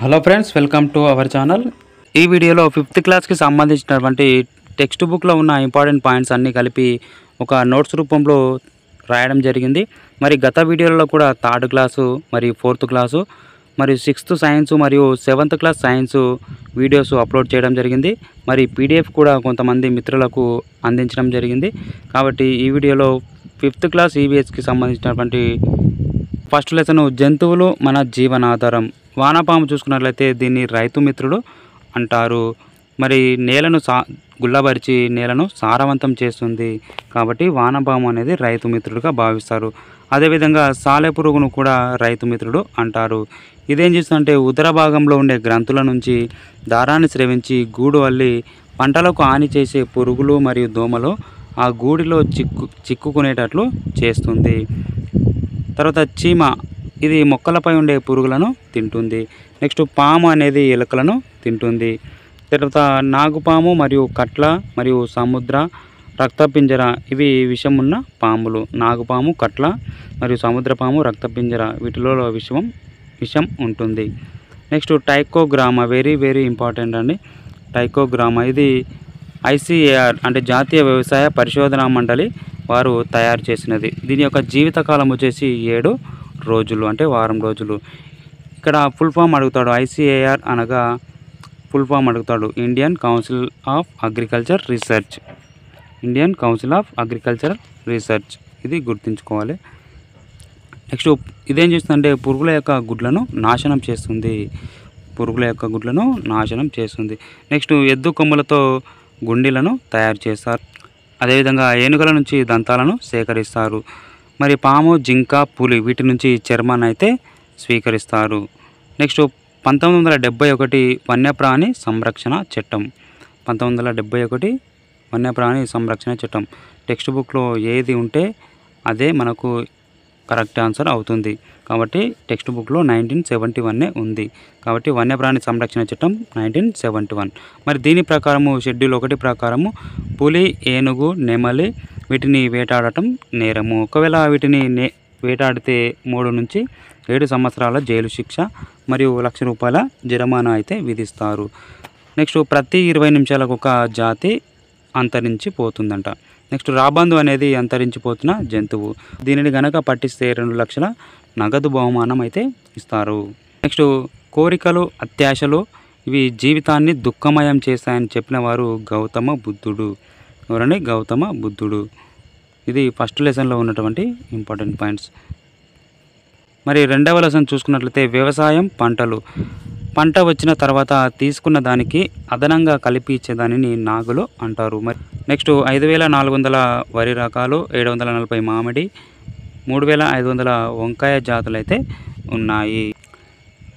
Hello friends, welcome to our channel. ఈ వీడియోలో 5th క్లాస్కి సంబంధించినటువంటి టెక్స్ట్ బుక్లో ఉన్న ఇంపార్టెంట్ పాయింట్స్ అన్నీ కలిపి ఒక నోట్స్ రూపంలో రాయడం జరిగింది. మరి గత వీడియోలలో కూడా 3rd క్లాసు మరియు 4th క్లాసు మరియు 6th సైన్స్ మరియు 7th class science videos upload చేయడం జరిగింది. మరి పీడిఎఫ్ కూడా కొంతమంది మిత్రులకు అందించడం జరిగింది. కాబట్టి ఈ వీడియోలో 5th క్లాస్ ఈవీఎస్కి సంబంధించినటువంటి ఫస్ట్ లెసన్ జంతువులు మన జీవనాధారం. వానపాము చూసుకున్నట్లయితే దీన్ని రైతు మిత్రుడు అంటారు. మరి నేలను గుల్లబరిచి నేలను సారవంతం చేస్తుంది కాబట్టి వానపాము అనేది రైతు మిత్రుడుగా భావిస్తారు. అదేవిధంగా సాలెపురుగును కూడా రైతు మిత్రుడు అంటారు. ఇదేం చేస్తుందంటే ఉదర భాగంలో ఉండే గ్రంథుల నుంచి దారాన్ని స్రవించి గూడు అల్లి పంటలకు హాని చేసే పురుగులు మరియు దోమలు ఆ గూడిలో చిక్కుకునేటట్లు చేస్తుంది. తర్వాత చీమ, ఇది మొక్కలపై ఉండే పురుగులను తింటుంది. నెక్స్ట్ పాము అనేది ఎలుకలను తింటుంది. తర్వాత నాగుపాము మరియు కట్ల మరియు సముద్ర రక్తపింజర, ఇవి విషం ఉన్న పాములు. నాగుపాము, కట్ల మరియు సముద్రపాము, రక్తపింజర, వీటిలో విషం ఉంటుంది. నెక్స్ట్ టైకోగ్రామా, వెరీ వెరీ ఇంపార్టెంట్ అండి. టైకోగ్రామా ఇది ICAR అంటే జాతీయ వ్యవసాయ పరిశోధనా మండలి వారు తయారు చేసినది. దీని యొక్క జీవితకాలం వచ్చేసి 7 రోజులు, అంటే వారం రోజులు. ఇక్కడ ఫుల్ ఫామ్ అడుగుతాడు. ICAR అనగా ఫుల్ ఫామ్ అడుగుతాడు, Indian council of agriculture research. Indian council of agriculture research, ఇది గుర్తుంచుకోవాలి. నెక్స్ట్ ఇదేం చేస్తుందంటే పురుగుల యొక్క గుడ్లను నాశనం చేస్తుంది. పురుగుల యొక్క గుడ్లను నాశనం చేస్తుంది. నెక్స్ట్ ఎద్దు కొమ్ములతో గుండీలను తయారు చేస్తారు. అదేవిధంగా ఏనుగుల నుంచి దంతాలను సేకరిస్తారు. మరి పాము, జింక, పులి వీటి నుంచి చర్మాన్ని అయితే స్వీకరిస్తారు. నెక్స్ట్ 1971 వన్యప్రాణి సంరక్షణ చట్టం. 1971 వన్యప్రాణి సంరక్షణ చట్టం. టెక్స్ట్ బుక్లో ఏది ఉంటే అదే మనకు కరెక్ట్ ఆన్సర్ అవుతుంది. కాబట్టి టెక్స్ట్ బుక్లో 1971 ఉంది. కాబట్టి వన్యప్రాణి సంరక్షణ చట్టం 1971. మరి దీని ప్రకారము షెడ్యూల్ 1 ప్రకారము పులి, ఏనుగు, నెమలి వీటిని వేటాడటం నేరము. ఒకవేళ వీటిని వేటాడితే 3 నుంచి 7 సంవత్సరాల జైలు శిక్ష మరియు ₹1,00,000 జరిమానా అయితే విధిస్తారు. నెక్స్ట్ ప్రతి 20 నిమిషాలకు ఒక జాతి అంతరించిపోతుందంట. నెక్స్ట్ రాబందు అనేది అంతరించిపోతున్న జంతువు. దీనిని గనక పట్టిస్తే 2 లక్షల నగదు బహుమానం అయితే ఇస్తారు. నెక్స్ట్ కోరికలు, అత్యాశలు ఇవి జీవితాన్ని దుఃఖమయం చేస్తాయని చెప్పిన వారు గౌతమ బుద్ధుడు. ఎవరండి? గౌతమ బుద్ధుడు. ఇది ఫస్ట్ లెసన్లో ఉన్నటువంటి ఇంపార్టెంట్ పాయింట్స్. మరి 2వ లెసన్ చూసుకున్నట్లయితే వ్యవసాయం, పంటలు. పంట వచ్చిన తర్వాత తీసుకున్న దానికి అదనంగా కలిపి ఇచ్చేదానిని నాగులు అంటారు. మరి నెక్స్ట్ 5,400 వరి రకాలు, 740 మామిడి, 3,500 వంకాయ జాతులు అయితే ఉన్నాయి.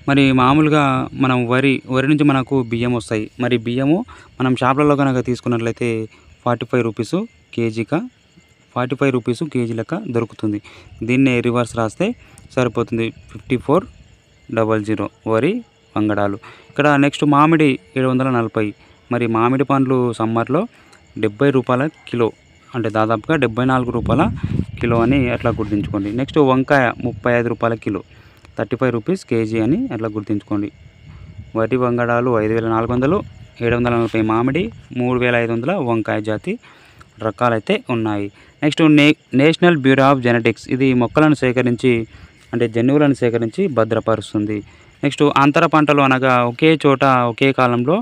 మరి మామూలుగా మనం వరి నుంచి మనకు బియ్యం వస్తాయి. మరి బియ్యము మనం షాప్లలో కనుక తీసుకున్నట్లయితే 45 రూపీసు కేజీగా 45 రూపీసు కేజీ లెక్క దొరుకుతుంది. దీన్నే రివర్స్ రాస్తే సరిపోతుంది, 5400 వరి వంగడాలు. ఇక్కడ నెక్స్ట్ మామిడి 740. మరి మామిడి పండ్లు సమ్మర్లో ₹70 కిలో, అంటే దాదాపుగా ₹74 కిలో అని అట్లా గుర్తుంచుకోండి. నెక్స్ట్ వంకాయ ₹35 కిలో, 35 రూపీస్ కేజీ అని అట్లా గుర్తుంచుకోండి. వరి వంగడాలు 5,400, 740 మామిడి, 3,500 వంకాయ జాతి రకాలైతే ఉన్నాయి. Next national bureau of genetics, ఇది మొక్కలను సేకరించి అంటే జన్యువులను సేకరించి భద్రపరుస్తుంది. నెక్స్ట్ అంతర పంటలు అనగా ఒకే చోట ఒకే కాలంలో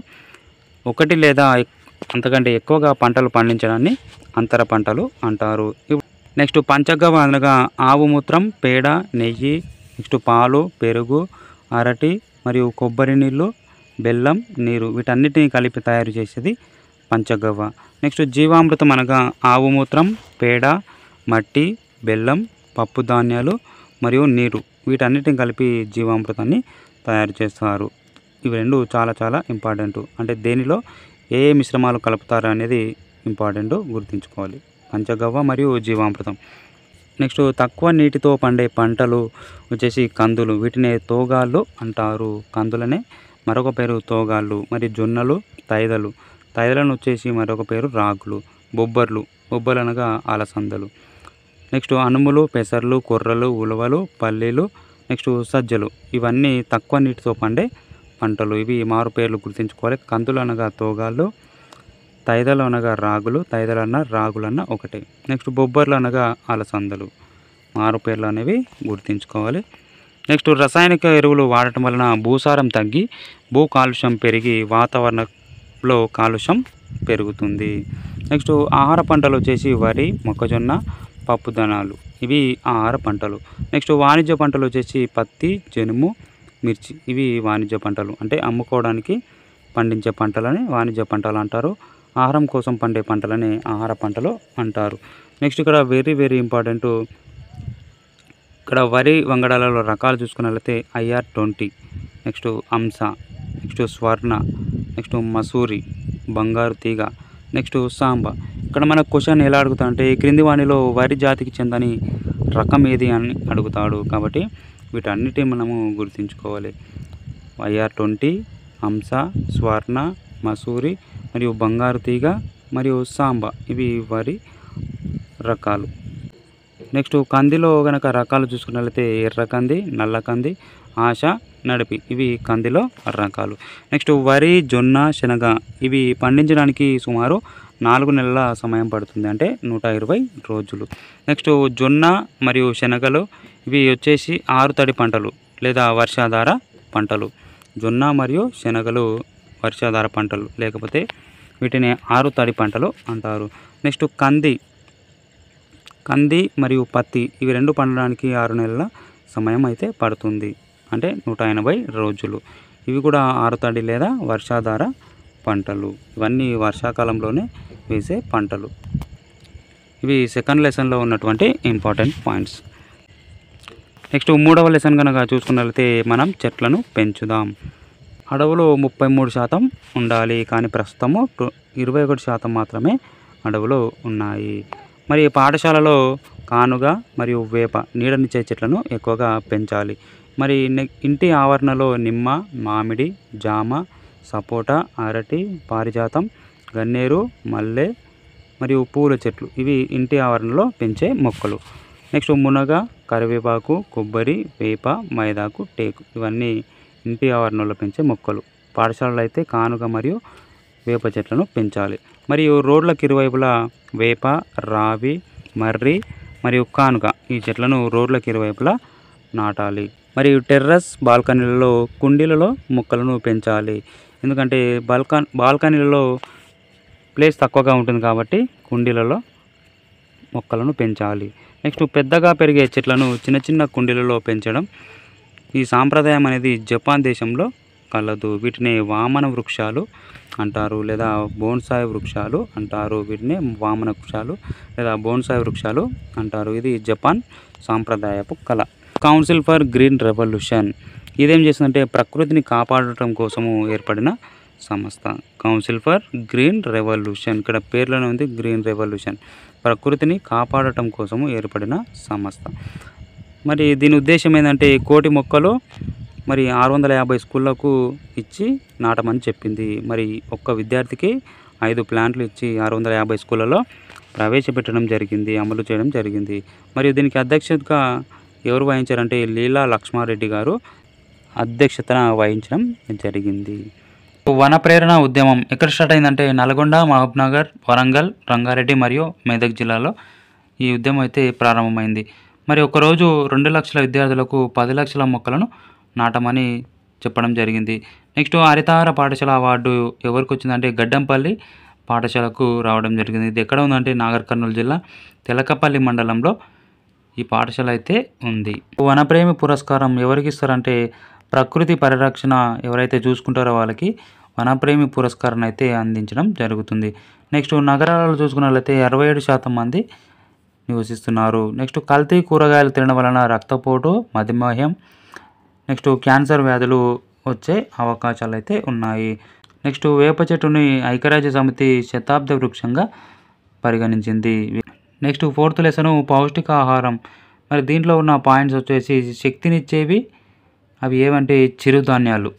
1 లేదా అంతకంటే ఎక్కువగా పంటలు పండించడాన్ని అంతర పంటలు అంటారు. నెక్స్ట్ పంచగవ్వ అనగా ఆవు మూత్రం, పేడ, నెయ్యి, నెక్స్ట్ పాలు, పెరుగు, అరటి మరియు కొబ్బరి నీళ్ళు, బెల్లం, నీరు వీటన్నిటిని కలిపి తయారు చేసేది పంచగవ్వ. నెక్స్ట్ జీవామృతం అనగా ఆవు మూత్రం, పేడ, మట్టి, బెల్లం, పప్పు ధాన్యాలు మరియు నీరు వీటన్నిటిని కలిపి జీవామృతాన్ని తయారు చేస్తారు. ఇవి 2 చాలా చాలా ఇంపార్టెంట్. అంటే దేనిలో ఏ మిశ్రమాలు కలుపుతారు అనేది ఇంపార్టెంట్, గుర్తుంచుకోవాలి. పంచగవ్వ మరియు జీవామృతం. నెక్స్ట్ తక్కువ నీటితో పండే పంటలు వచ్చేసి కందులు, వీటిని తోగాళ్ళు అంటారు. కందులనే మరొక పేరు తోగాళ్ళు. మరి జొన్నలు, తైదలను వచ్చేసి మరొక పేరు రాగులు. బొబ్బర్లు అనగా అలసందలు. నెక్స్ట్ అనుములు, పెసర్లు, కొర్రలు, ఉలవలు, పల్లీలు, నెక్స్ట్ సజ్జలు, ఇవన్నీ తక్కువ నీటితో పండే పంటలు. ఇవి మారు పేర్లు గుర్తుంచుకోవాలి. కందులు అనగా తోగాళ్ళు, తైదలు అనగా రాగులు, తైదలన్న రాగులన్న ఒకటే. నెక్స్ట్ బొబ్బర్లు అనగా అలసందలు. మారు పేర్లు అనేవి గుర్తుంచుకోవాలి. నెక్స్ట్ రసాయనిక ఎరువులు వాడటం వలన భూసారం తగ్గి భూ కాలుష్యం పెరిగి వాతావరణంలో కాలుష్యం పెరుగుతుంది. నెక్స్ట్ ఆహార పంటలు వచ్చేసి వరి, మొక్కజొన్న, పప్పుధాన్యాలు. ఇవి ఆహార పంటలు. నెక్స్ట్ వాణిజ్య పంటలు వచ్చేసి పత్తి, జనుము, మిర్చి. ఇవి వాణిజ్య పంటలు, అంటే అమ్ముకోవడానికి పండించే పంటలని వాణిజ్య పంటలు అంటారు. ఆహారం కోసం పండే పంటలని ఆహార పంటలు అంటారు. నెక్స్ట్ ఇక్కడ వెరీ ఇంపార్టెంట్, ఇక్కడ వరి వంగడాలలో రకాలు చూసుకున్నట్లయితే IR20, నెక్స్ట్ అంస, నెక్స్ట్ స్వర్ణ, నెక్స్ట్ మసూరి, బంగారు తీగ, నెక్స్ట్ సాంబ. ఇక్కడ మన క్వశ్చన్ ఎలా అడుగుతాడంటే క్రింది వాణిలో వరి జాతికి చెందని రకం ఏది అని అడుగుతాడు. కాబట్టి వీటన్నిటి మనము గుర్తుంచుకోవాలి. IR20, అంస, స్వర్ణ, మసూరి మరియు బంగారు తీగ మరియు సాంబ. ఇవి వరి రకాలు. నెక్స్ట్ కందిలో గనక రకాలు చూసుకున్నట్లయితే ఎర్ర కంది, నల్ల కంది, ఆశ, నడిపి. ఇవి కందిలో రకాలు. నెక్స్ట్ వరి, జొన్న, శనగ. ఇవి పండించడానికి సుమారు 4 నెలల సమయం పడుతుంది, అంటే 120 రోజులు. నెక్స్ట్ జొన్న మరియు శనగలు ఇవి వచ్చేసి ఆరుతడి పంటలు లేదా వర్షాధార పంటలు. జొన్న మరియు శనగలు వర్షాధార పంటలు, లేకపోతే వీటిని ఆరుతడి పంటలు అంటారు. నెక్స్ట్ కంది మరియు పత్తి. ఇవి రెండు పండడానికి 6 నెలల సమయం అయితే పడుతుంది, అంటే 180 రోజులు. ఇవి కూడా ఆరుతడి లేదా వర్షాధార పంటలు. ఇవన్నీ వర్షాకాలంలోనే వేసే పంటలు. ఇవి సెకండ్ లెసన్లో ఉన్నటువంటి ఇంపార్టెంట్ పాయింట్స్. నెక్స్ట్ 3వ లెసన్ కనుక చూసుకున్నట్లయితే మనం చెట్లను పెంచుదాం. అడవులు 33% ఉండాలి, కానీ ప్రస్తుతము 21% మాత్రమే అడవులు ఉన్నాయి. మరి పాఠశాలలో కానుగ మరియు వేప నీడనిచ్చే చెట్లను ఎక్కువగా పెంచాలి. మరి ఇంటి ఆవరణలో నిమ్మ, మామిడి, జామ, సపోటా, అరటి, పారిజాతం, గన్నేరు, మల్లె మరియు పూల చెట్లు. ఇవి ఇంటి ఆవరణలో పెంచే మొక్కలు. నెక్స్ట్ మునగ, కరివేపాకు, కొబ్బరి, వేప, మైదాకు, టేకు. ఇవన్నీ ఇంటి ఆవరణలో పెంచే మొక్కలు. పాఠశాలలో అయితే కానుగ మరియు వేప చెట్లను పెంచాలి. మరియు రోడ్లకు ఇరువైపులా వేప, రావి, మర్రి మరియు కానుగ ఈ చెట్లను రోడ్లకు ఇరువైపులా నాటాలి. మరియు టెర్రస్, బాల్కనీలలో, కుండీలలో మొక్కలను పెంచాలి. ఎందుకంటే బాల్కనీలలో ప్లేస్ తక్కువగా ఉంటుంది కాబట్టి కుండీలలో మొక్కలను పెంచాలి. నెక్స్ట్ పెద్దగా పెరిగే చెట్లను చిన్న కుండీలలో పెంచడం. ఈ సాంప్రదాయం అనేది జపాన్ దేశంలో కలదు. వీటిని వామన వృక్షాలు అంటారు లేదా బోన్సాయి వృక్షాలు అంటారు. వీటిని వామన వృక్షాలు లేదా బోన్సాయి వృక్షాలు అంటారు. ఇది జపాన్ సాంప్రదాయపు కళ. కౌన్సిల్ ఫర్ గ్రీన్ రెవల్యూషన్ ఇదేం చేస్తుందంటే ప్రకృతిని కాపాడటం కోసము ఏర్పడిన సంస్థ. కౌన్సిల్ ఫర్ గ్రీన్ రెవల్యూషన్, ఇక్కడ పేర్లోనే ఉంది గ్రీన్ రెవల్యూషన్. ప్రకృతిని కాపాడటం కోసము ఏర్పడిన సంస్థ. మరి దీని ఉద్దేశం ఏంటంటే 1,000,000 మొక్కలు మరి 650 స్కూళ్ళకు ఇచ్చి నాటమని చెప్పింది. మరి ఒక్క విద్యార్థికి 5 ప్లాంట్లు ఇచ్చి 650 స్కూళ్ళలో ప్రవేశపెట్టడం జరిగింది, అమలు చేయడం జరిగింది. మరియు దీనికి అధ్యక్షతగా ఎవరు వహించారంటే లీలా లక్ష్మారెడ్డి గారు అధ్యక్షతన వహించడం జరిగింది. వన ప్రేరణ ఉద్యమం ఎక్కడ స్టార్ట్ అయిందంటే నల్గొండ, మహబూబ్నగర్, వరంగల్, రంగారెడ్డి మరియు మెదక్ జిల్లాలో ఈ ఉద్యమం అయితే ప్రారంభమైంది. మరి ఒకరోజు 2 లక్షల విద్యార్థులకు 10 లక్షల మొక్కలను నాటమని చెప్పడం జరిగింది. నెక్స్ట్ హరితహార పాఠశాల అవార్డు ఎవరికి వచ్చిందంటే గడ్డంపల్లి పాఠశాలకు రావడం జరిగింది. ఇది ఎక్కడ ఉందంటే నాగర్ కర్నూలు జిల్లా తెలకపల్లి మండలంలో ఈ పాఠశాల అయితే ఉంది. వనప్రేమి పురస్కారం ఎవరికి ఇస్తారంటే ప్రకృతి పరిరక్షణ ఎవరైతే చూసుకుంటారో వాళ్ళకి వనప్రేమి పురస్కారాన్ని అయితే అందించడం జరుగుతుంది. నెక్స్ట్ నగరాలలో చూసుకున్నట్లయితే 67% మంది నివసిస్తున్నారు. నెక్స్ట్ కల్తీ కూరగాయలు తినడం వలన రక్తపోటు, మధుమేహం, నెక్స్ట్ క్యాన్సర్ వ్యాధులు వచ్చే అవకాశాలు అయితే ఉన్నాయి. నెక్స్ట్ వేప చెట్టుని ఐక్యరాజ్య సమితి శతాబ్ద వృక్షంగా పరిగణించింది. నెక్స్ట్ 4th లెసను పౌష్టికాహారం. మరి దీంట్లో ఉన్న పాయింట్స్ వచ్చేసి శక్తినిచ్చేవి అవి ఏమంటే చిరుధాన్యాలు.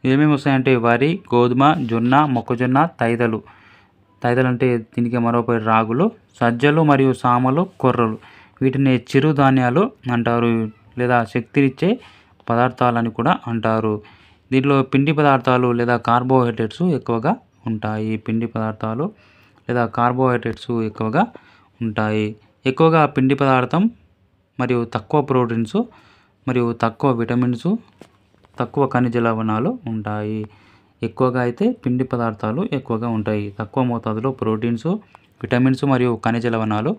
ఏమేమి వస్తాయంటే వరి, గోధుమ, జొన్న, మొక్కజొన్న, తైదలు అంటే దీనికి మరో పేరు రాగులు, సజ్జలు మరియు సామలు, కొర్రలు. వీటిని చిరుధాన్యాలు అంటారు లేదా శక్తినిచ్చే పదార్థాలని కూడా అంటారు. దీంట్లో పిండి పదార్థాలు లేదా కార్బోహైడ్రేట్స్ ఎక్కువగా ఉంటాయి. పిండి పదార్థాలు లేదా కార్బోహైడ్రేట్స్ ఎక్కువగా ఉంటాయి. ఎక్కువగా పిండి పదార్థం మరియు తక్కువ ప్రోటీన్స్ మరియు తక్కువ విటమిన్స్, తక్కువ ఖనిజ లవణాలు ఉంటాయి. ఎక్కువగా అయితే పిండి పదార్థాలు ఎక్కువగా ఉంటాయి. తక్కువ మోతాదులో ప్రోటీన్స్, విటమిన్స్ మరియు ఖనిజ లవణాలు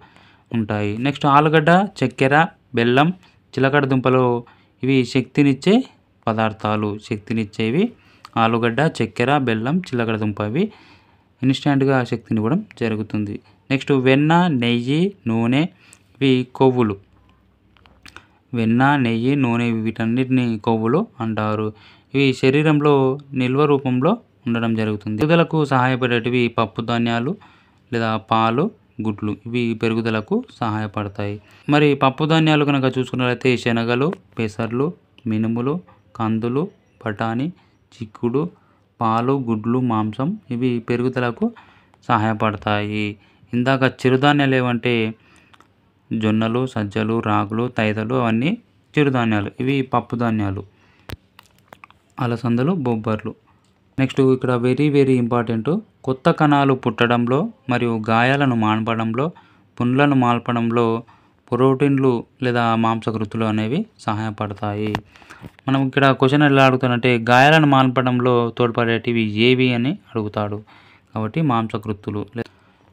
ఉంటాయి. నెక్స్ట్ ఆలుగడ్డ, చక్కెర, బెల్లం, చిలకడ దుంపలు ఇవి శక్తినిచ్చే పదార్థాలు. శక్తినిచ్చేవి ఆలుగడ్డ, చక్కెర, బెల్లం, చిలకడ దుంప ఇవి ఇన్స్టెంట్గా శక్తినివ్వడం జరుగుతుంది. నెక్స్ట్ వెన్న, నెయ్యి, నూనె ఇవి కొవ్వులు. వెన్న, నెయ్యి, నూనె వీటన్నిటిని కొవ్వులు అంటారు. ఇవి శరీరంలో నిల్వ రూపంలో ఉండడం జరుగుతుంది. పెరుగుదలకు సహాయపడేటివి పప్పు ధాన్యాలు లేదా పాలు, గుడ్లు ఇవి పెరుగుదలకు సహాయపడతాయి. మరి పప్పు ధాన్యాలు కనుక చూసుకున్నట్లయితే శనగలు, పెసర్లు, మినుములు, కందులు, బఠానీ, చిక్కుడు, పాలు, గుడ్లు, మాంసం ఇవి పెరుగుదలకు సహాయపడతాయి. ఇందాక చిరుధాన్యాలు ఏవంటే జొన్నలు, సజ్జలు, రాగులు, తైదలు అవన్నీ చిరుధాన్యాలు. ఇవి పప్పు ధాన్యాలు. అలసందలు, బొబ్బర్లు. నెక్స్ట్ ఇక్కడ వెరీ ఇంపార్టెంట్, కొత్త కణాలు పుట్టడంలో మరియు గాయాలను మాన్పడంలో, పుండ్లను మాన్పడంలో ప్రోటీన్లు లేదా మాంసకృతులు అనేవి సహాయపడతాయి. మనం ఇక్కడ క్వశ్చన్ ఎలా అడుగుతానంటే గాయాలను మాన్పడంలో తోడ్పడేటివి ఏవి అని అడుగుతాడు. కాబట్టి మాంసకృతులు.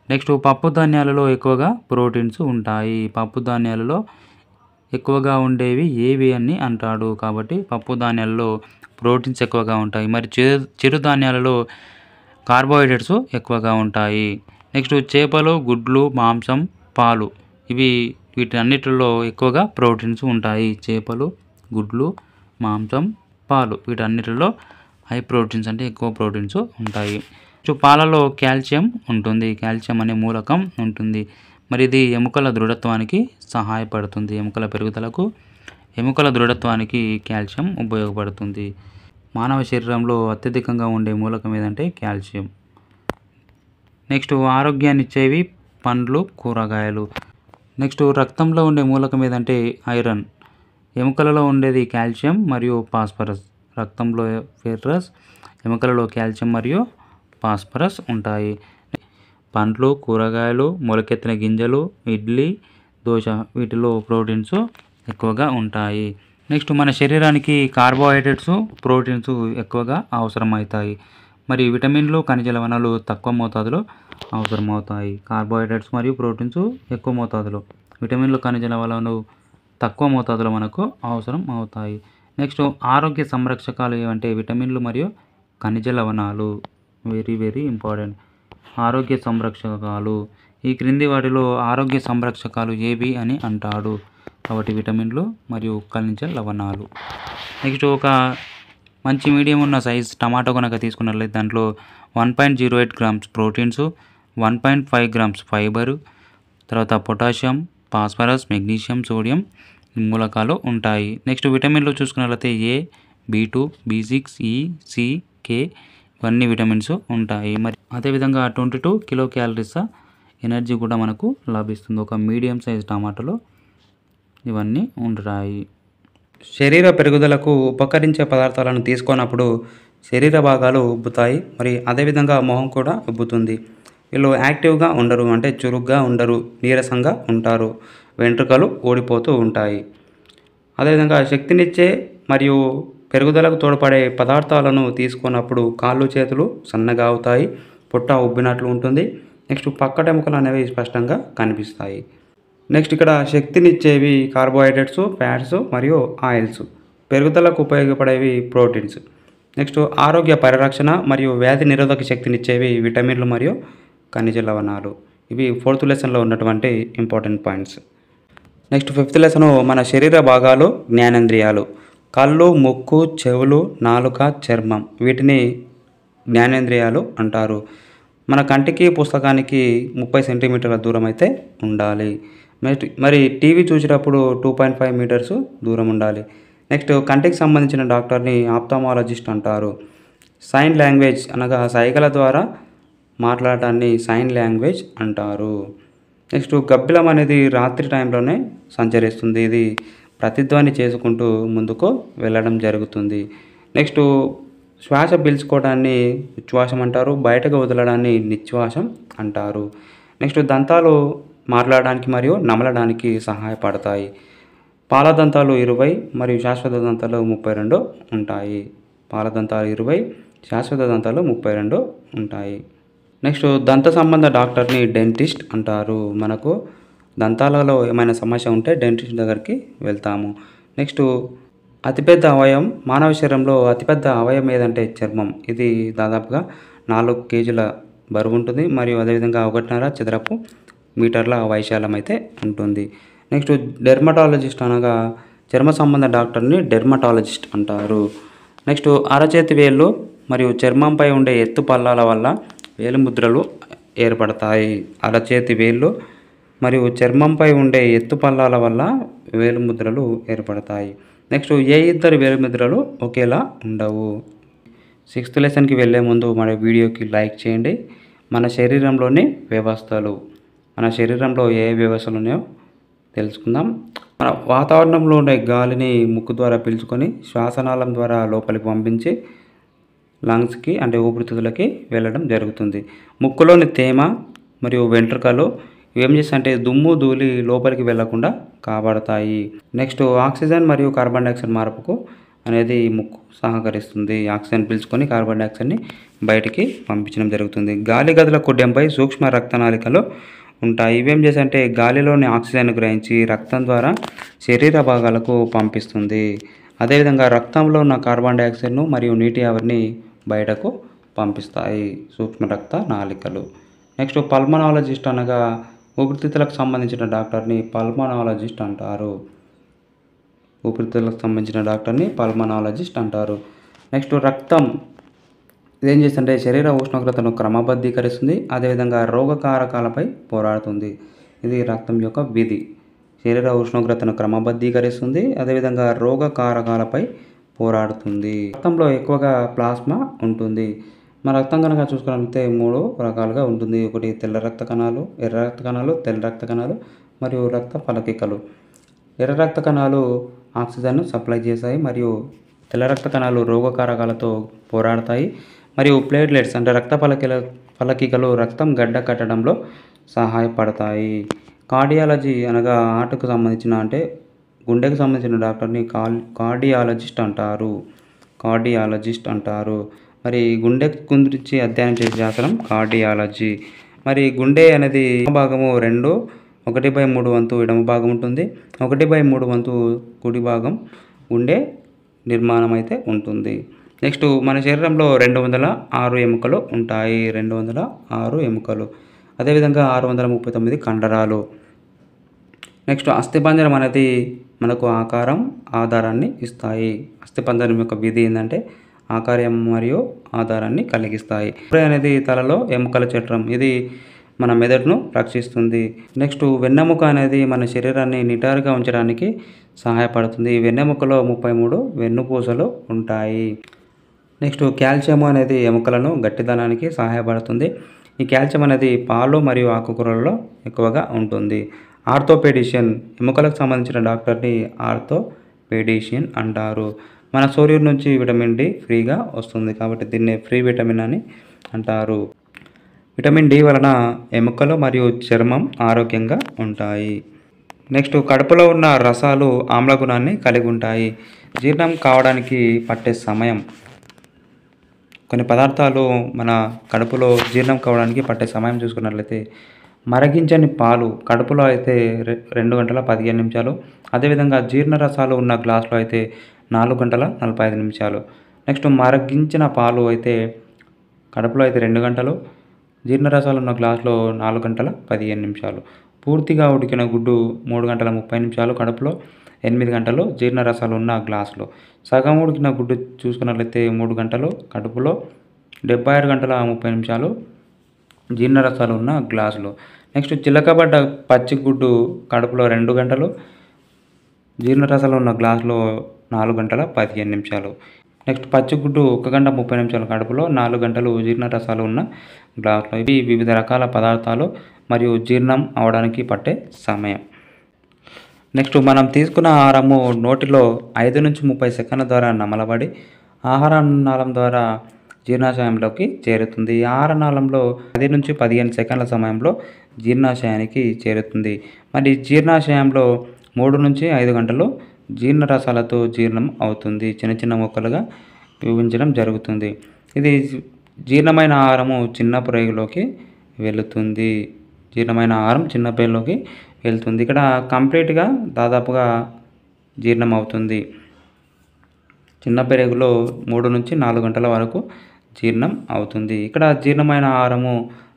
నెక్స్ట్ పప్పు ధాన్యాలలో ఎక్కువగా ప్రోటీన్స్ ఉంటాయి. పప్పు ధాన్యాలలో ఎక్కువగా ఉండేవి ఏవి అని అంటాడు. కాబట్టి పప్పు ధాన్యాలలో ప్రోటీన్స్ ఎక్కువగా ఉంటాయి. మరి చిరుధాన్యాలలో కార్బోహైడ్రేట్స్ ఎక్కువగా ఉంటాయి. నెక్స్ట్ చేపలు, గుడ్లు, మాంసం, పాలు ఇవి వీటన్నిటిలో ఎక్కువగా ప్రోటీన్స్ ఉంటాయి. చేపలు, గుడ్లు, మాంసం, పాలు వీటన్నిటిలో హై ప్రోటీన్స్ అంటే ఎక్కువ ప్రోటీన్స్ ఉంటాయి. పాలలో కాల్షియం ఉంటుంది. కాల్షియం అనే మూలకం ఉంటుంది. మరి ఇది ఎముకల దృఢత్వానికి సహాయపడుతుంది. ఎముకల పెరుగుదలకు, ఎముకల దృఢత్వానికి కాల్షియం ఉపయోగపడుతుంది. మానవ శరీరంలో అత్యధికంగా ఉండే మూలకం ఏదంటే కాల్షియం. నెక్స్ట్ ఆరోగ్యాన్ని ఇచ్చేవి పండ్లు, కూరగాయలు. నెక్స్ట్ రక్తంలో ఉండే మూలకం ఏదంటే ఐరన్. ఎముకలలో ఉండేది కాల్షియం మరియు ఫాస్ఫరస్. రక్తంలో ఫెర్రస్, ఎముకలలో కాల్షియం మరియు ఫాస్ఫరస్ ఉంటాయి. పండ్లు, కూరగాయలు, మొలకెత్తిన గింజలు, ఇడ్లీ, దోశ వీటిలో ప్రోటీన్స్ ఎక్కువగా ఉంటాయి. నెక్స్ట్ మన శరీరానికి కార్బోహైడ్రేట్స్, ప్రోటీన్స్ ఎక్కువగా అవసరమవుతాయి. మరి విటమిన్లు, ఖనిజ లవణాలు తక్కువ మోతాదులో అవసరమవుతాయి. కార్బోహైడ్రేట్స్ మరియు ప్రోటీన్స్ ఎక్కువ మోతాదులో, విటమిన్లు, ఖనిజ లవణాలు తక్కువ మోతాదులో మనకు అవసరం అవుతాయి. నెక్స్ట్ ఆరోగ్య సంరక్షకాలు ఏవంటే విటమిన్లు మరియు ఖనిజ లవణాలు. Very important. ఆరోగ్య సంరక్షకాలు ఈ క్రింది వాటిలో ఆరోగ్య సంరక్షకాలు ఏవి అని అంటాడు. కాబట్టి విటమిన్లు మరియు ఖనిజ లవణాలు. నెక్స్ట్ ఒక మంచి మీడియం ఉన్న సైజ్ టమాటో కనుక తీసుకున్నట్లయితే దాంట్లో 1.08 గ్రామ్స్ ప్రోటీన్స్, 1.5 గ్రామ్స్ ఫైబరు, తర్వాత పొటాషియం, ఫాస్ఫరస్, మెగ్నీషియం, సోడియం మూలకాలు ఉంటాయి. నెక్స్ట్ విటమిన్లు చూసుకున్నట్లయితే ఏ, B2, B6, E, C, K ఇవన్నీ విటమిన్స్ ఉంటాయి. మరి అదేవిధంగా 22 కిలో క్యాలరీస్ ఎనర్జీ కూడా మనకు లభిస్తుంది ఒక మీడియం సైజ్ టమాటాలో. ఇవన్నీ ఉంటాయి. శరీర పెరుగుదలకు ఉపకరించే పదార్థాలను తీసుకున్నప్పుడు శరీర భాగాలు ఉబ్బుతాయి. మరి అదేవిధంగా మొహం కూడా ఉబ్బుతుంది. వీళ్ళు యాక్టివ్గా ఉండరు, అంటే చురుగ్గా ఉండరు, నీరసంగా ఉంటారు, వెంట్రుకలు ఊడిపోతూ ఉంటాయి. అదేవిధంగా శక్తినిచ్చే మరియు పెరుగుదలకు తోడ్పడే పదార్థాలను తీసుకున్నప్పుడు కాళ్ళు, చేతులు సన్నగా అవుతాయి, పొట్ట ఉబ్బినట్లు ఉంటుంది. నెక్స్ట్ పక్కటెముకలు అనేవి స్పష్టంగా కనిపిస్తాయి. నెక్స్ట్ ఇక్కడ శక్తినిచ్చేవి కార్బోహైడ్రేట్స్, ఫ్యాట్స్ మరియు ఆయిల్స్. పెరుగుదలకు ఉపయోగపడేవి ప్రోటీన్స్. నెక్స్ట్ ఆరోగ్య పరిరక్షణ మరియు వ్యాధి నిరోధక శక్తినిచ్చేవి విటమిన్లు మరియు ఖనిజ లవణాలు. ఇవి 4th లెసన్లో ఉన్నటువంటి important points. Next 5th lesson మన శరీర భాగాలు, జ్ఞానేంద్రియాలు. కళ్ళు, ముక్కు, చెవులు, నాలుక, చర్మం వీటిని జ్ఞానేంద్రియాలు అంటారు. మన కంటికి పుస్తకానికి 30 సెంటీమీటర్ల దూరం అయితే ఉండాలి. మరి టీవీ చూసేటప్పుడు 2.5 మీటర్స్ దూరం ఉండాలి. నెక్స్ట్ కంటికి సంబంధించిన డాక్టర్ని ఆప్థామాలజిస్ట్ అంటారు. సైన్ లాంగ్వేజ్ అనగా సైగల ద్వారా మాట్లాడటాన్ని సైన్ లాంగ్వేజ్ అంటారు. నెక్స్ట్ గబ్బిలం అనేది రాత్రి టైంలోనే సంచరిస్తుంది. ఇది ప్రతిధ్వని చేసుకుంటూ ముందుకు వెళ్ళడం జరుగుతుంది. నెక్స్ట్ శ్వాస పీల్చుకోవడాన్ని ఉచ్ఛ్వాసం అంటారు. బయటకు వదలడాన్ని నిశ్వాసం అంటారు. నెక్స్ట్ దంతాలు మాట్లాడడానికి మరియు నమలడానికి సహాయపడతాయి. పాల దంతాలు 20 మరియు శాశ్వత దంతాలు 32 ఉంటాయి. పాల దంతాలు 20, శాశ్వత దంతాలు 32 ఉంటాయి. నెక్స్ట్ దంత సంబంధ డాక్టర్ని డెంటిస్ట్ అంటారు. మనకు దంతాలలో ఏమైనా సమస్య ఉంటే డెంటిస్ట్ దగ్గరికి వెళ్తాము. నెక్స్ట్ అతిపెద్ద అవయవం మానవ శరీరంలో అతిపెద్ద అవయవం ఏదంటే చర్మం. ఇది దాదాపుగా 4 కేజీల బరువు ఉంటుంది మరియు అదేవిధంగా 1.5 చదరపు మీటర్ల వైశాల్యం అయితే ఉంటుంది. నెక్స్ట్ డెర్మటాలజిస్ట్ అనగా చర్మ సంబంధ డాక్టర్ని డెర్మటాలజిస్ట్ అంటారు. నెక్స్ట్ అరచేతి వేళ్ళు మరియు చర్మంపై ఉండే ఎత్తు పల్లాల వల్ల వేలిముద్రలు ఏర్పడతాయి. అరచేతి వేళ్ళు మరియు చర్మంపై ఉండే ఎత్తు పల్లాల వల్ల వేలిముద్రలు ఏర్పడతాయి. నెక్స్ట్ ఏ ఇద్దరు వేలిముద్రలు ఒకేలా ఉండవు. 6th లెసన్కి వెళ్ళే ముందు మన వీడియోకి లైక్ చేయండి. మన శరీరంలోని వ్యవస్థలు, మన శరీరంలో ఏ వ్యవస్థలు ఉన్నాయో తెలుసుకుందాం. మన వాతావరణంలో ఉండే గాలిని ముక్కు ద్వారా పీల్చుకొని శ్వాసనాళం ద్వారా లోపలికి పంపించి లంగ్స్కి అంటే ఊపిరితిత్తులకి వెళ్ళడం జరుగుతుంది. ముక్కులోని తేమ మరియు వెంట్రుకలు ఏం చేస్తాయంటే దుమ్ము ధూళి లోపలికి వెళ్లకుండా కాపాడతాయి. నెక్స్ట్ ఆక్సిజన్ మరియు కార్బన్ డైఆక్సైడ్ మార్పుకు అనేది ముక్కు సహకరిస్తుంది. ఆక్సిజన్ పీల్చుకొని కార్బన్ డైఆక్సైడ్ని బయటికి పంపించడం జరుగుతుంది. గాలి గదుల కుడ్యంపై సూక్ష్మ రక్తనాళికలు ఉంటాయి. ఇవేం చేస్తాయంటే గాలిలోని ఆక్సిజన్ గ్రహించి రక్తం ద్వారా శరీర భాగాలకు పంపిస్తుంది. అదేవిధంగా రక్తంలో ఉన్న కార్బన్ డైఆక్సైడ్ను మరియు నీటి ఆవిరిని బయటకు పంపిస్తాయి సూక్ష్మ రక్త నాళికలు. నెక్స్ట్ పల్మనాలజిస్ట్ అనగా ఊపిరితిత్తులకు సంబంధించిన డాక్టర్ని పల్మనాలజిస్ట్ అంటారు. ఊపిరితిత్తులకు సంబంధించిన డాక్టర్ని పల్మనాలజిస్ట్ అంటారు. నెక్స్ట్ రక్తం ఇదేం చేస్తుంటే శరీర ఉష్ణోగ్రతను క్రమబద్ధీకరిస్తుంది. అదేవిధంగా రోగకారకాలపై పోరాడుతుంది. ఇది రక్తం యొక్క విధి. శరీర ఉష్ణోగ్రతను క్రమబద్ధీకరిస్తుంది. అదేవిధంగా రోగకారకాలపై పోరాడుతుంది. రక్తంలో ఎక్కువగా ప్లాస్మా ఉంటుంది. మన రక్తం కనుక చూసుకున్నట్లయితే 3 రకాలుగా ఉంటుంది. ఒకటి తెల్ల రక్త కణాలు, ఎర్ర రక్త కణాలు, తెల్ల రక్త కణాలు మరియు రక్త ఫలకికలు. ఎర్ర రక్త కణాలు ఆక్సిజన్ను సప్లై చేస్తాయి మరియు తెల్ల రక్త కణాలు రోగకారకాలతో పోరాడతాయి మరియు ప్లేట్లెట్స్ అంటే రక్త ఫలకికలు రక్తం గడ్డ కట్టడంలో సహాయపడతాయి. కార్డియాలజీ అనగా హార్ట్కు సంబంధించిన అంటే గుండెకు సంబంధించిన డాక్టర్ని కార్డియాలజిస్ట్ అంటారు. కార్డియాలజిస్ట్ అంటారు. మరి గుండె గురించి అధ్యయనం చేసే శాస్త్రం కార్డియాలజీ. మరి గుండె అనేది భాగము 2, 1/3 వంతు ఎడమ భాగం ఉంటుంది. 1/3 వంతు కుడి భాగం గుండె నిర్మాణం అయితే ఉంటుంది. నెక్స్ట్ మన శరీరంలో 206 ఎముకలు ఉంటాయి. 206 ఎముకలు. అదేవిధంగా 639 కండరాలు. నెక్స్ట్ అస్థిపంజరం అనేది మనకు ఆకారం ఆధారాన్ని ఇస్తాయి. అస్థిపంజరం యొక్క విధి ఏంటంటే ఆకారం మరియు ఆధారాన్ని కలిగిస్తాయి. అనేది తలలో ఎముకల చట్రం. ఇది మన మెదడును రక్షిస్తుంది. నెక్స్ట్ వెన్నెముక అనేది మన శరీరాన్ని నిటారుగా ఉంచడానికి సహాయపడుతుంది. వెన్నెముకలో 33 వెన్నుపూసలు ఉంటాయి. నెక్స్ట్ కాల్షియం అనేది ఎముకలను గట్టిదనానికి సహాయపడుతుంది. ఈ కాల్షియం అనేది పాలు మరియు ఆకుకూరలలో ఎక్కువగా ఉంటుంది. ఆర్థోపెడిషియన్ ఎముకలకు సంబంధించిన డాక్టర్ని ఆర్థోపెడిషియన్ అంటారు. మన సూర్యుడి నుంచి విటమిన్ డి ఫ్రీగా వస్తుంది కాబట్టి దీన్ని ఫ్రీ విటమిన్ అని అంటారు. విటమిన్ డి వలన ఎముకలు మరియు చర్మం ఆరోగ్యంగా ఉంటాయి. నెక్స్ట్ కడుపులో ఉన్న రసాలు ఆమ్లగుణాన్ని కలిగి ఉంటాయి. జీర్ణం కావడానికి పట్టే సమయం. కొన్ని పదార్థాలు మన కడుపులో జీర్ణం కావడానికి పట్టే సమయం చూసుకున్నట్లయితే మరిగించని పాలు కడుపులో అయితే 2 గంటల 15 నిమిషాలు. అదేవిధంగా జీర్ణ రసాలు ఉన్న గ్లాసులో అయితే 4 గంటల 45 నిమిషాలు. నెక్స్ట్ మరిగించిన పాలు అయితే కడుపులో అయితే 2 గంటలు, జీర్ణ రసాలు ఉన్న గ్లాసులో 4 గంటల 15 నిమిషాలు. పూర్తిగా ఉడికిన గుడ్డు 3 గంటల 30 నిమిషాలు కడుపులో, 8 గంటలు జీర్ణ రసాలు ఉన్న గ్లాసులో. సగం ఉడికిన గుడ్డు చూసుకున్నట్లయితే 3 గంటలు కడుపులో, 76 గంటల 30 నిమిషాలు జీర్ణ రసాలు ఉన్న గ్లాసులో. నెక్స్ట్ చిలకబడ్డ పచ్చి గుడ్డు కడుపులో 2 గంటలు, జీర్ణ రసాలు ఉన్న గ్లాసులో 4 గంటల 15 నిమిషాలు. నెక్స్ట్ పచ్చి గుడ్డు 1 గంట 30 నిమిషాలు కడుపులో, 4 గంటలు జీర్ణ రసాలు ఉన్న గ్లాసులో. ఇవి వివిధ రకాల పదార్థాలు మరియు జీర్ణం అవడానికి పట్టే సమయం. నెక్స్ట్ మనం తీసుకున్న ఆహారము నోటిలో 5 నుంచి 30 సెకన్ల ద్వారా నమలబడి ఆహార నాళం ద్వారా జీర్ణాశయంలోకి చేరుతుంది. ఈ ఆహార నాళంలో 10 నుంచి 15 సెకన్ల సమయంలో జీర్ణాశయానికి చేరుతుంది. మరి జీర్ణాశయంలో 3 నుంచి 5 గంటలు జీర్ణరసాలతో జీర్ణం అవుతుంది. చిన్న చిన్న ముక్కలుగా విభజించడం జరుగుతుంది. ఇది జీర్ణమైన ఆహారము చిన్న ప్రేగులోకి వెళుతుంది. జీర్ణమైన ఆహారం చిన్న ప్రేగులోకి వెళ్తుంది. ఇక్కడ కంప్లీట్గా దాదాపుగా జీర్ణం అవుతుంది. చిన్న ప్రేగులో 3 నుంచి 4 గంటల వరకు జీర్ణం అవుతుంది. ఇక్కడ జీర్ణమైన ఆహారము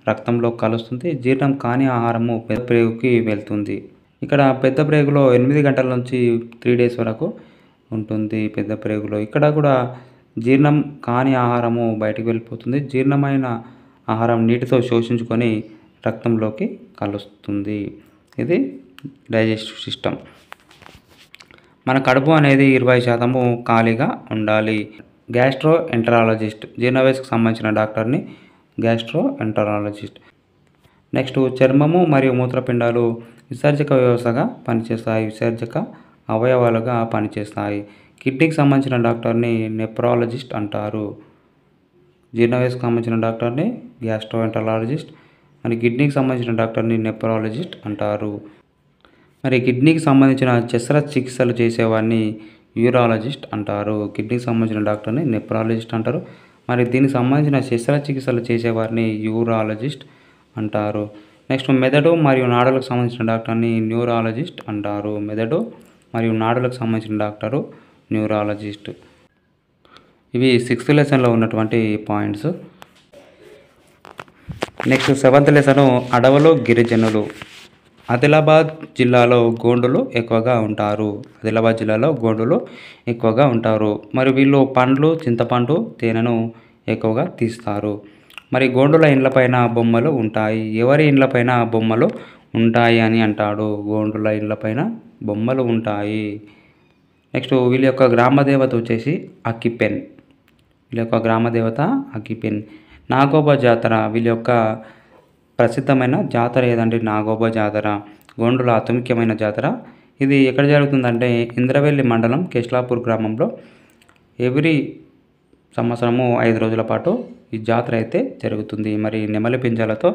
రక్తంలో కలుస్తుంది. జీర్ణం కాని ఆహారము పెద్ద ప్రేగుకి వెళ్తుంది. ఇక్కడ పెద్ద ప్రేగులో 8 గంటల నుంచి 3 డేస్ వరకు ఉంటుంది. పెద్ద ప్రేగులో ఇక్కడ కూడా జీర్ణం కాని ఆహారము బయటికి వెళ్ళిపోతుంది. జీర్ణమైన ఆహారం నీటితో శోషించుకొని రక్తంలోకి కలుస్తుంది. ఇది డైజెస్టివ్ సిస్టమ్. మన కడుపు అనేది 20% ఖాళీగా ఉండాలి. గ్యాస్ట్రోఎంటరాలజిస్ట్ జీర్ణవ్యవస్థకు సంబంధించిన డాక్టర్ని గ్యాస్ట్రోఎంటరాలజిస్ట్. నెక్స్ట్ చర్మము మరియు మూత్రపిండాలు విసర్జక వ్యవస్థగా పనిచేస్తాయి. విసర్జక అవయవాలుగా పనిచేస్తాయి. కిడ్నీకి సంబంధించిన డాక్టర్ని నెఫ్రాలజిస్ట్ అంటారు. జీర్ణవ్యవస్థకు సంబంధించిన డాక్టర్ని గ్యాస్ట్రోఎంటరాలజిస్ట్, మరి కిడ్నీకి సంబంధించిన డాక్టర్ని నెఫ్రాలజిస్ట్ అంటారు. మరి కిడ్నీకి సంబంధించిన శస్త్రచికిత్సలు చేసేవాడిని యూరాలజిస్ట్ అంటారు. కిడ్నీకి సంబంధించిన డాక్టర్ని నెఫ్రాలజిస్ట్ అంటారు. మరి దీనికి సంబంధించిన శస్త్రచికిత్సలు చేసేవారిని యూరాలజిస్ట్ అంటారు. నెక్స్ట్ మెదడు మరియు నాడులకు సంబంధించిన డాక్టర్ని న్యూరాలజిస్ట్ అంటారు. మెదడు మరియు నాడులకు సంబంధించిన డాక్టరు న్యూరాలజిస్ట్. ఇవి 6th లెసన్లో ఉన్నటువంటి పాయింట్స్. నెక్స్ట్ 7th లెసను అడవులు గిరిజనులు. ఆదిలాబాద్ జిల్లాలో గోండులు ఎక్కువగా ఉంటారు. ఆదిలాబాద్ జిల్లాలో గోండులు ఎక్కువగా ఉంటారు. మరి వీళ్ళు పండ్లు, చింతపండు, తేనెను ఎక్కువగా తీస్తారు. మరి గోండుల ఇండ్లపైన బొమ్మలు ఉంటాయి. ఎవరి ఇండ్లపైన బొమ్మలు ఉంటాయి అని అంటాడు. గోండుల ఇండ్లపైన బొమ్మలు ఉంటాయి. నెక్స్ట్ వీళ్ళ యొక్క గ్రామదేవత వచ్చేసి అక్కిపెన్. వీళ్ళ యొక్క గ్రామదేవత అక్కిపెన్. నాగోబా జాతర వీళ్ళ యొక్క ప్రసిద్ధమైన జాతర ఏదంటే నాగోబా జాతర. గోండుల అతి ముఖ్యమైన జాతర. ఇది ఎక్కడ జరుగుతుందంటే ఇంద్రవెల్లి మండలం కేశ్లాపూర్ గ్రామంలో ఎవ్రీ సంవత్సరము 5 రోజుల పాటు ఈ జాతర అయితే జరుగుతుంది. మరి నెమలి పింజాలతో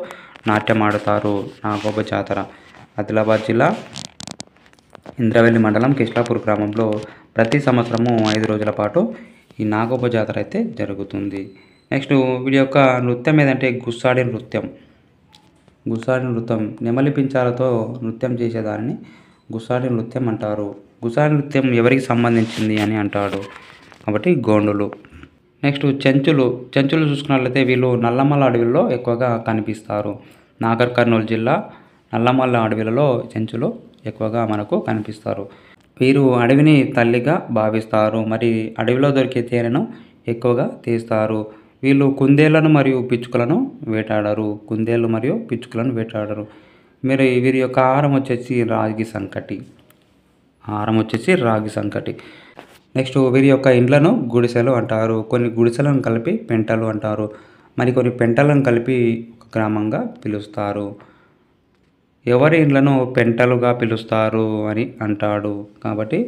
నాట్యం ఆడుతారు. నాగోబా జాతర ఆదిలాబాద్ జిల్లా ఇంద్రవెల్లి మండలం కేశ్లాపూర్ గ్రామంలో ప్రతి సంవత్సరము 5 రోజుల పాటు ఈ నాగోబా జాతర అయితే జరుగుతుంది. నెక్స్ట్ వీడి యొక్క నృత్యం ఏదంటే గుస్సాడి నృత్యం. గుస్సాడి నృత్యం నెమలి పించాలతో నృత్యం చేసేదాన్ని గుస్సాడి నృత్యం అంటారు. గుస్సాడి నృత్యం ఎవరికి సంబంధించింది అని అంటాడు కాబట్టి గోండులు. నెక్స్ట్ చెంచులు. చెంచులు చూసుకున్నట్లయితే వీళ్ళు నల్లమల్ల అడవిలో ఎక్కువగా కనిపిస్తారు. నాగర్ కర్నూలు జిల్లా నల్లమల్ల అడవిలలో చెంచులు ఎక్కువగా మనకు కనిపిస్తారు. వీరు అడవిని తల్లిగా భావిస్తారు. మరి అడవిలో దొరికే తేనెను ఎక్కువగా తీస్తారు. వీళ్ళు కుందేళ్లను మరియు పిచ్చుకలను వేటాడరు. కుందేళ్ళు మరియు పిచ్చుకలను వేటాడరు. మరి వీరి యొక్క ఆహారం వచ్చేసి రాగి సంకటి. ఆహారం వచ్చేసి రాగి సంకటి. నెక్స్ట్ వీరి యొక్క ఇండ్లను గుడిసెలు అంటారు. కొన్ని గుడిసెలను కలిపి పెంటలు అంటారు. మరి కొన్ని పెంటలను కలిపి ఒక గ్రామంగా పిలుస్తారు. ఎవరి ఇండ్లను పెంటలుగా పిలుస్తారు అని అంటాడు కాబట్టి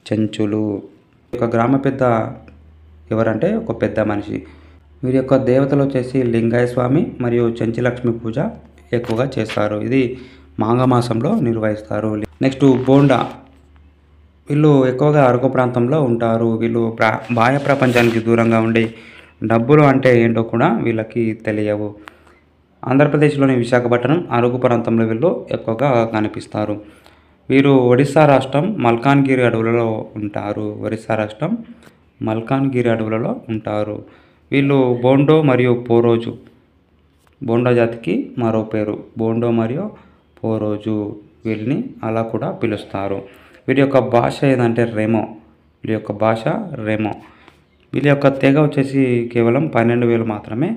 చెంచులు. ఒక గ్రామ పెద్ద ఎవరంటే ఒక పెద్ద మనిషి. వీరి యొక్క దేవతలు వచ్చేసి లింగయ్య స్వామి మరియు చెంచులక్ష్మి పూజ ఎక్కువగా చేస్తారు. ఇది మాఘమాసంలో నిర్వహిస్తారు. నెక్స్ట్ బోండా. వీళ్ళు ఎక్కువగా అరకు ప్రాంతంలో ఉంటారు. వీళ్ళు బాహ్య ప్రపంచానికి దూరంగా ఉండి డబ్బులు అంటే ఏంటో కూడా వీళ్ళకి తెలియవు. ఆంధ్రప్రదేశ్లోని విశాఖపట్నం, అరకు ప్రాంతంలో వీళ్ళు ఎక్కువగా కనిపిస్తారు. వీరు ఒడిశా రాష్ట్రం మల్కాన్గిరి అడవులలో ఉంటారు. ఒడిశా రాష్ట్రం మల్కాన్గిరి అడవులలో ఉంటారు. వీళ్ళు బోండో మరియు పోరోజు. బోండా జాతికి మరో పేరు బోండో మరియు పోరోజు. వీళ్ళని అలా కూడా పిలుస్తారు. వీరి యొక్క భాష ఏదంటే రెమో. వీరి యొక్క భాష రెమో. వీళ్ళ యొక్క తెగ వచ్చేసి కేవలం 12,000 మాత్రమే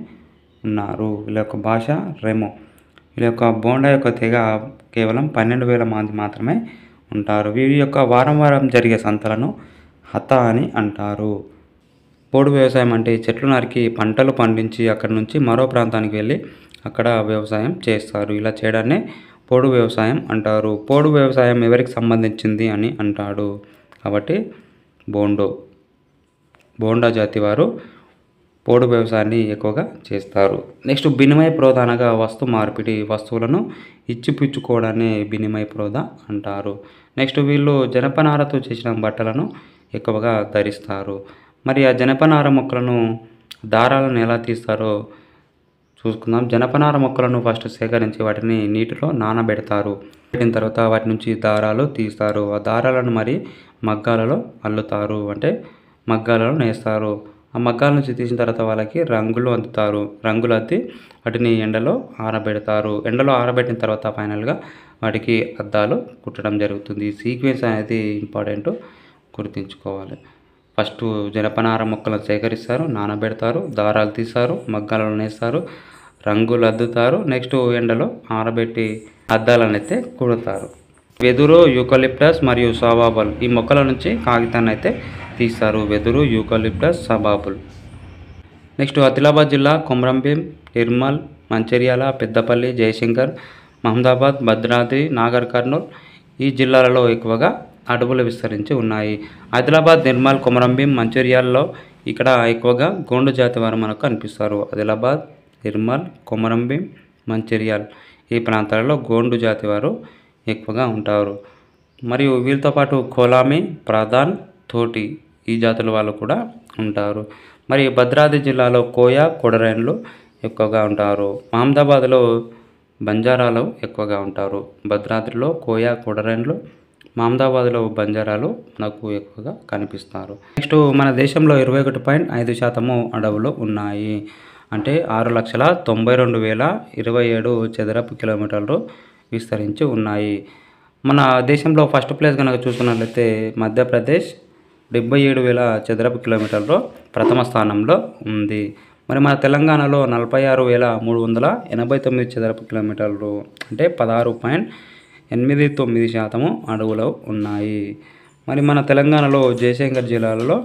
ఉన్నారు. వీళ్ళ యొక్క భాష రెమో. వీళ్ళ యొక్క బోండా యొక్క తెగ కేవలం 12,000 మంది మాత్రమే ఉంటారు. వీరి యొక్క వారం వారం జరిగే సంతలను హత అని అంటారు. పోడు వ్యవసాయం అంటే చెట్లు నరికి పంటలు పండించి అక్కడి నుంచి మరో ప్రాంతానికి వెళ్ళి అక్కడ వ్యవసాయం చేస్తారు. ఇలా చేయడాన్ని పోడు వ్యవసాయం అంటారు. పోడు వ్యవసాయం ఎవరికి సంబంధించింది అని అంటాడు. కాబట్టి బోండా జాతి వారు పోడు వ్యవసాయాన్ని ఎక్కువగా చేస్తారు. నెక్స్ట్ వినిమయ ప్రోధ అనగా వస్తు మార్పిడి, వస్తువులను ఇచ్చిపుచ్చుకోవడాన్ని వినిమయ ప్రోధ అంటారు. నెక్స్ట్ వీళ్ళు జనపనారతో చేసిన బట్టలను ఎక్కువగా ధరిస్తారు. మరి ఆ జనపనార మొక్కలను దారాలను ఎలా తీస్తారో చూసుకుందాం. జనపనార మొక్కలను ఫస్ట్ సేకరించి వాటిని నీటిలో నానబెడతారు. పెట్టిన తర్వాత వాటి నుంచి దారాలు తీస్తారు. ఆ దారాలను మరి మగ్గాలలో అల్లుతారు, అంటే మగ్గాలలో నేస్తారు. ఆ మగ్గాల నుంచి తీసిన తర్వాత వాళ్ళకి రంగులు అద్ది వాటిని ఎండలో ఆరబెడతారు. ఎండలో ఆరబెట్టిన తర్వాత ఫైనల్గా వాటికి అద్దాలు కుట్టడం జరుగుతుంది. ఈ సీక్వెన్స్ అనేది ఇంపార్టెంట్, గుర్తుంచుకోవాలి. ఫస్ట్ జనపనార మొక్కలను సేకరిస్తారు, నానబెడతారు, దారాలు తీస్తారు, మగ్గాలలో నేస్తారు, రంగులు అద్దుతారు, నెక్స్ట్ ఎండలో ఆరబెట్టి అద్దాలను అయితే కుడతారు. వెదురు, యూకలిప్టస్ మరియు సబాబుల్ ఈ మొక్కల నుంచి కాగితాన్ని అయితే తీస్తారు. వెదురు, యూకలిప్టస్, సబాబుల్. నెక్స్ట్ ఆదిలాబాద్ జిల్లా కొమరంభీం, నిర్మల్, మంచిర్యాల, పెద్దపల్లి, జయశంకర్, మహమ్మదాబాద్, భద్రాద్రి, నాగర్ కర్నూల్ ఈ జిల్లాలలో ఎక్కువగా అడవులు విస్తరించి ఉన్నాయి. ఆదిలాబాద్, నిర్మల్, కొమరంభీం, మంచిర్యాలలో ఇక్కడ ఎక్కువగా గోండు జాతి వారు మనకు కనిపిస్తారు. ఆదిలాబాద్, నిర్మల్, కొమరంభీం, మంచిర్యాల్ ఈ ప్రాంతాలలో గోండు జాతి వారు ఎక్కువగా ఉంటారు. మరియు వీరితో పాటు కోలామి, ప్రధాన్, తోటి ఈ జాతుల వాళ్ళు కూడా ఉంటారు. మరి భద్రాద్రి జిల్లాలో కోయ, కొడరైన్లు ఎక్కువగా ఉంటారు. మహమ్మదాబాద్లో బంజారాలు ఎక్కువగా ఉంటారు. భద్రాద్రిలో కోయ, కొడరైన్లు, మహమ్మదాబాద్లో బంజారాలు మనకు ఎక్కువగా కనిపిస్తారు. నెక్స్ట్ మన దేశంలో 21.5% అడవులు ఉన్నాయి. అంటే 6,92,027 చదరపు కిలోమీటర్లు విస్తరించి ఉన్నాయి. మన దేశంలో ఫస్ట్ ప్లేస్ కనుక చూసుకున్నట్లయితే మధ్యప్రదేశ్ 77,000 చదరపు కిలోమీటర్లు ప్రథమ స్థానంలో ఉంది. మరి మన తెలంగాణలో 46,389 చదరపు కిలోమీటర్లు అంటే 16.89% అడవులు ఉన్నాయి. మరి మన తెలంగాణలో జయశంకర్ జిల్లాలో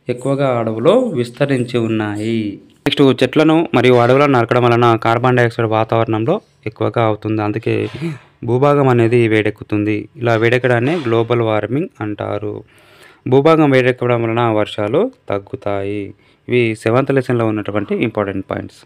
ఎక్కువగా అడవులు విస్తరించి ఉన్నాయి. నెక్స్ట్ చెట్లను మరియు అడవులను నరకడం వలన కార్బన్ డైఆక్సైడ్ వాతావరణంలో ఎక్కువగా అవుతుంది. అందుకే భూభాగం అనేది వేడెక్కుతుంది. ఇలా వేడెక్కడాన్ని గ్లోబల్ వార్మింగ్ అంటారు. భూభాగం వేడెక్కడం వలన వర్షాలు తగ్గుతాయి. ఇవి 7th లెసన్లో ఉన్నటువంటి ఇంపార్టెంట్ పాయింట్స్.